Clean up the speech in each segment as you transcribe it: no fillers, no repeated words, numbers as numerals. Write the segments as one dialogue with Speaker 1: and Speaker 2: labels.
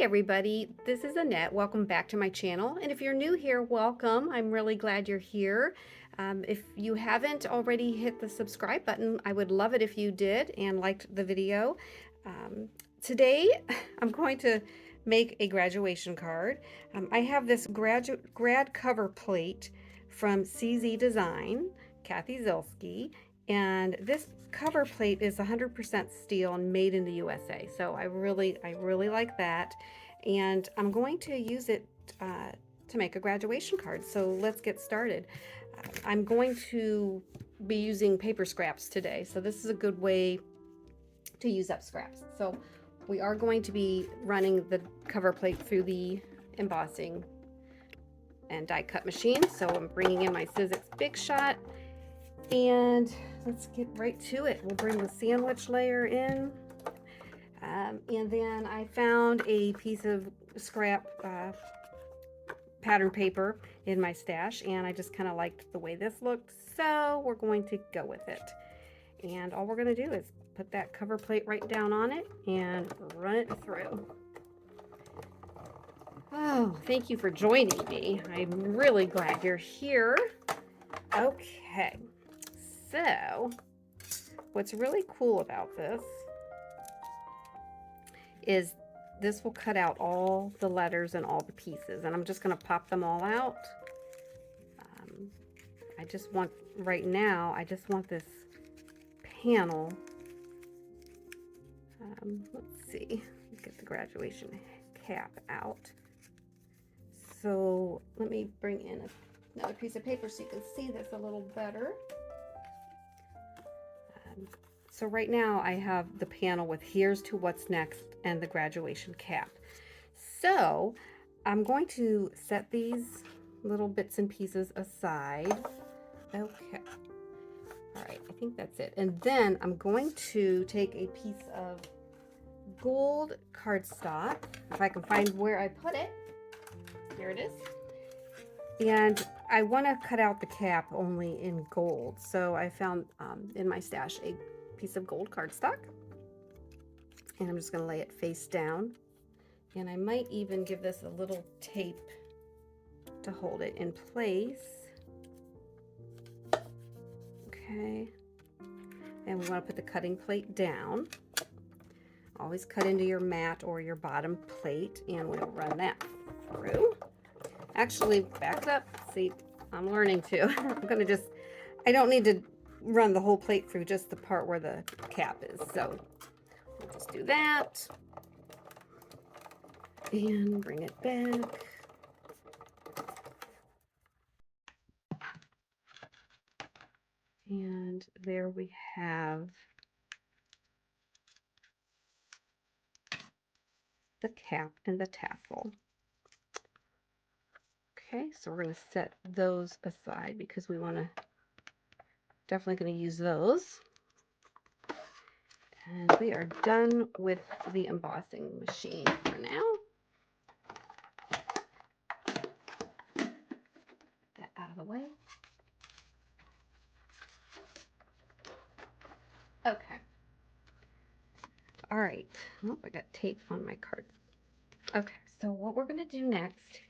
Speaker 1: Everybody, this is Annette. Welcome back to my channel. And if you're new here, welcome. I'm really glad you're here. If you haven't already hit the subscribe button, I would love it if you did and liked the video. Um, Today, I'm going to make a graduation card. I have this grad cover plate from CZ Design, Kathy Zilski, and this cover plate is 100% steel and made in the USA. So I really like that. And I'm going to use it to make a graduation card. So let's get started. I'm going to be using paper scraps today. So this is a good way to use up scraps. So we are going to be running the cover plate through the embossing and die cut machine. So I'm bringing in my Sizzix Big Shot and let's get right to it. We'll bring the sandwich layer in. And then I found a piece of scrap pattern paper in my stash, and I just kind of liked the way this looked, so we're going to go with it. And all we're going to do is put that cover plate right down on it and run it through. Oh, thank you for joining me. I'm really glad you're here. Okay, so what's really cool about this is this will cut out all the letters and all the pieces, and I'm just going to pop them all out. I just want, right now, I just want this panel. Let's see, get the graduation cap out. So let me bring in another piece of paper so you can see this a little better. So right now I have the panel with here's to what's next and the graduation cap. So I'm going to set these little bits and pieces aside. Okay. All right, I think that's it. And then I'm going to take a piece of gold cardstock, if I can find where I put it. Here it is. And I want to cut out the cap only in gold. So I found in my stash a piece of gold cardstock, and I'm just going to lay it face down, and I might even give this a little tape to hold it in place. Okay, and we want to put the cutting plate down. Always cut into your mat or your bottom plate, and we'll run that through. Actually, back up. See, I'm learning too. I'm gonna just, I don't need to run the whole plate through, just the part where the cap is. So we'll just do that and bring it back. And there we have the cap and the tassel. Okay, so we're going to set those aside because we want to, definitely going to use those. And we are done with the embossing machine for now. Get that out of the way. Okay. All right. Oh, I got tape on my card. Okay, so what we're going to do next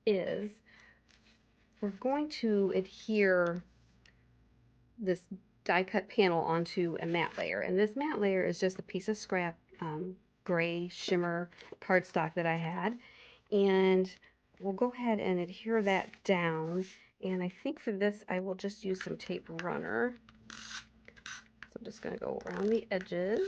Speaker 1: is we're going to adhere this die cut panel onto a matte layer, and this matte layer is just a piece of scrap gray shimmer cardstock that I had, and we'll go ahead and adhere that down. And I think for this I will just use some tape runner, so I'm just going to go around the edges.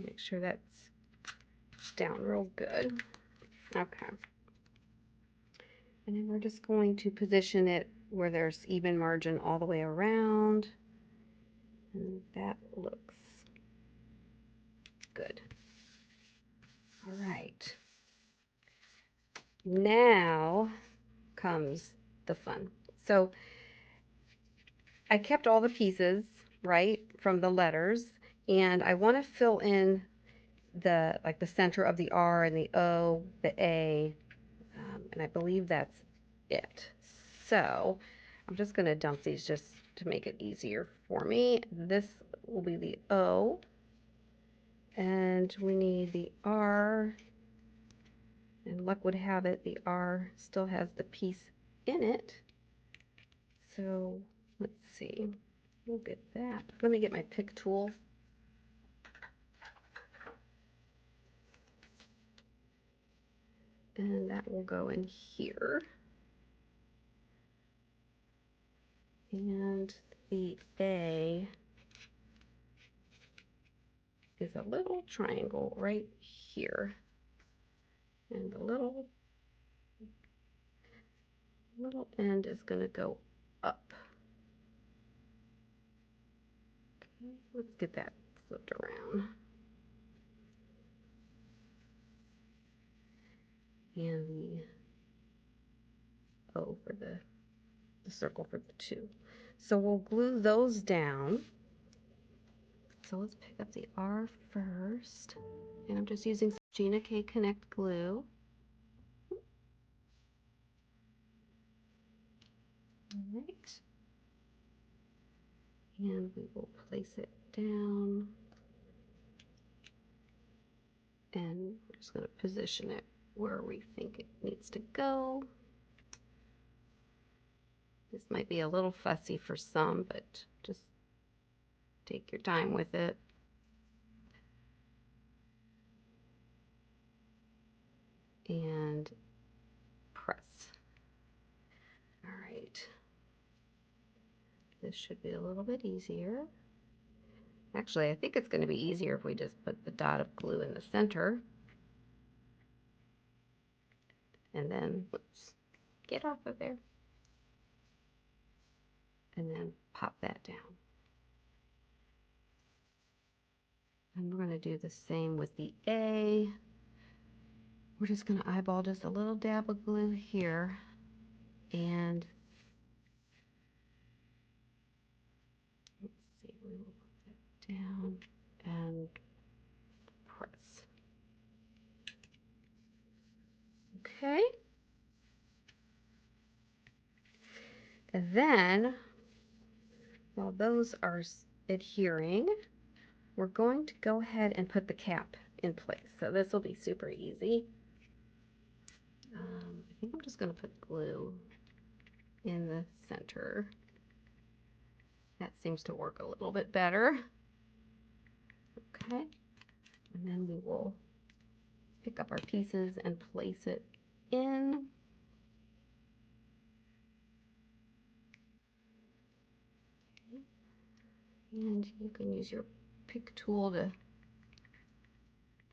Speaker 1: Make sure that's down real good. Okay. And then we're just going to position it where there's even margin all the way around. And that looks good. All right. Now comes the fun. So I kept all the pieces, right, from the letters, and I want to fill in the, like the center of the R and the O, the A, And I believe that's it. So I'm just going to dump these just to make it easier for me. This will be the O, and we need the R, and luck would have it, the R still has the piece in it. So let's see, we'll get that. Let me get my pick tool. And that will go in here. And the A is a little triangle right here. And the little end is going to go up. Okay, let's get that flipped around. And the O for the circle for the 2. So we'll glue those down. So let's pick up the R first. And I'm just using Gina K Connect glue. All right. And we will place it down. And we're just going to position it where we think it needs to go. This might be a little fussy for some, but just take your time with it. And press. All right. This should be a little bit easier. Actually, I think it's going to be easier if we just put the dot of glue in the center. And then, whoops, get off of there. And then pop that down. And we're going to do the same with the A. We're just going to eyeball just a little dab of glue here. And let's see, we will put that down and press. Okay. And then, while those are adhering, we're going to go ahead and put the cap in place. So this will be super easy. I think I'm just going to put glue in the center. That seems to work a little bit better. Okay. And then we will pick up our pieces and place it in. And you can use your pick tool to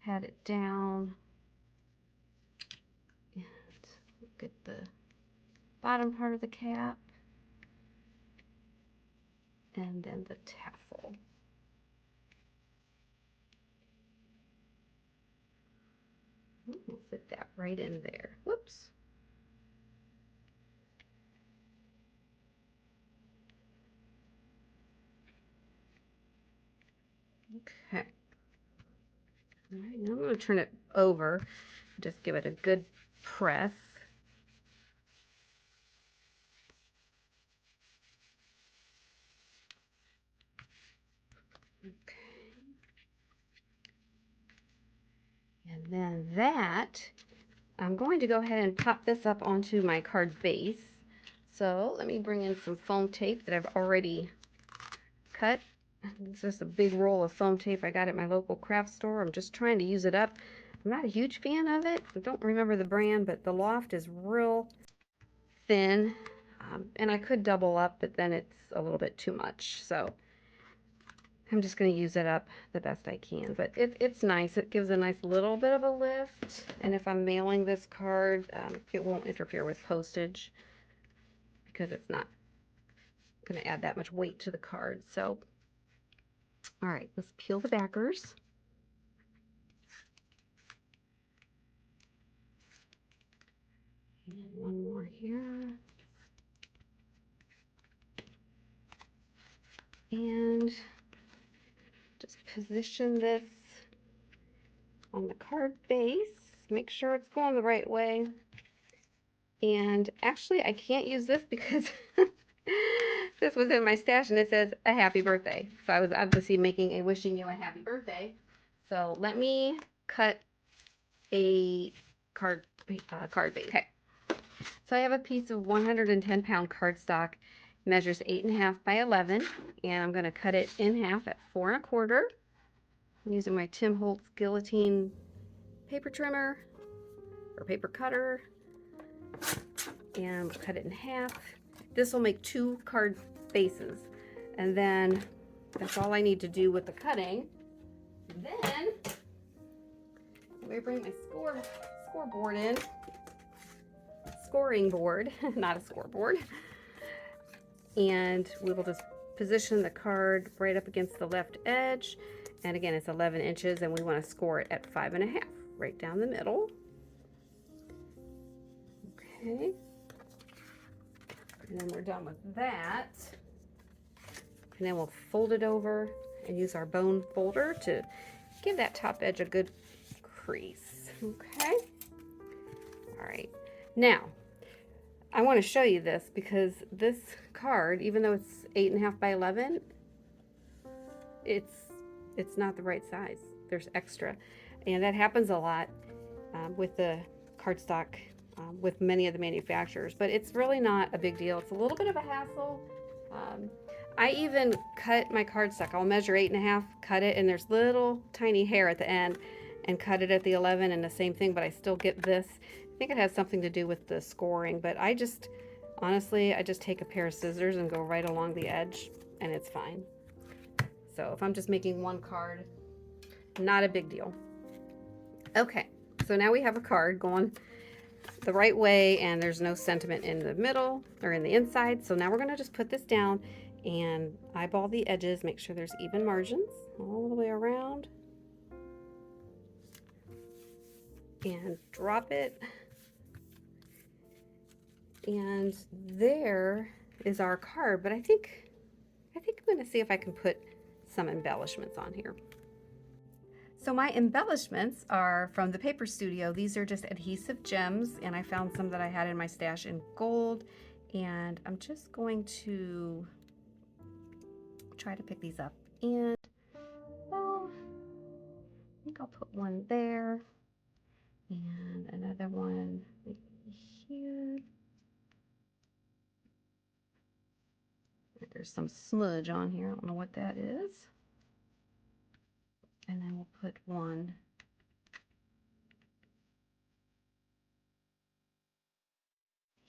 Speaker 1: pat it down. And get the bottom part of the cap. And then the tassel. We'll fit that right in there. Whoops. Okay. All right, now I'm going to turn it over. Just give it a good press. Okay. And then that, I'm going to go ahead and pop this up onto my card base. So let me bring in some foam tape that I've already cut. It's just a big roll of foam tape I got at my local craft store. I'm just trying to use it up. I'm not a huge fan of it. I don't remember the brand, but the Loft is real thin. And I could double up, but then it's a little bit too much. So I'm just going to use it up the best I can. But it's nice. It gives a nice little bit of a lift. And if I'm mailing this card, it won't interfere with postage because it's not going to add that much weight to the card. So, all right, let's peel the backers. And one more here. And just position this on the card base. Make sure it's going the right way. And actually, I can't use this because this was in my stash and it says a happy birthday. So I was obviously making a wishing you a happy birthday. So let me cut a card base. Okay. So I have a piece of 110-pound cardstock, measures 8.5 by 11, and I'm going to cut it in half at 4 1/4. I'm using my Tim Holtz guillotine paper trimmer or paper cutter, and cut it in half. This will make 2 card bases, and then that's all I need to do with the cutting. Then let me bring my scoreboard in. Scoring board, not a scoreboard. And we will just position the card right up against the left edge. And again, it's 11 inches and we want to score it at 5.5, right down the middle. Okay. And then we're done with that. And then we'll fold it over and use our bone folder to give that top edge a good crease. Okay. All right. Now, I want to show you this because this card, even though it's 8.5 by 11, it's not the right size. There's extra, and that happens a lot with the cardstock with many of the manufacturers. But it's really not a big deal. It's a little bit of a hassle. I even cut my cardstock. I'll measure 8.5, cut it, and there's little tiny hair at the end, and cut it at the 11, and the same thing. But I still get this. I think it has something to do with the scoring, but honestly, I just take a pair of scissors and go right along the edge, and it's fine. So if I'm just making one card, not a big deal. Okay, so now we have a card going the right way, and there's no sentiment in the middle or in the inside. So now we're gonna just put this down and eyeball the edges, make sure there's even margins all the way around, and drop it. And there is our card, but I think I'm going to see if I can put some embellishments on here. So my embellishments are from the Paper Studio. These are just adhesive gems, and I found some that I had in my stash in gold, and I'm just going to try to pick these up. And well, I think I'll put one there and another one here. There's some smudge on here. I don't know what that is. And then we'll put one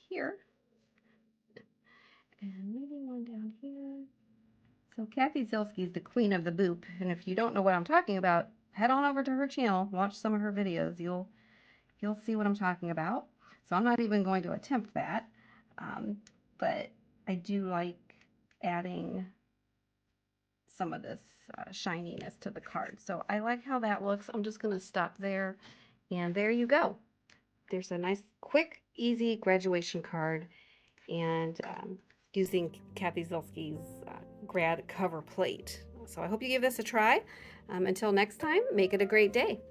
Speaker 1: here. And maybe one down here. So Kathy Zielske is the queen of the boop. And if you don't know what I'm talking about, head on over to her channel, watch some of her videos. You'll see what I'm talking about. So I'm not even going to attempt that. But I do like adding some of this shininess to the card. So I like how that looks. I'm just going to stop there. And there you go. There's a nice, quick, easy graduation card. And using Kathy Zielske's grad cover plate. So I hope you give this a try. Until next time, make it a great day.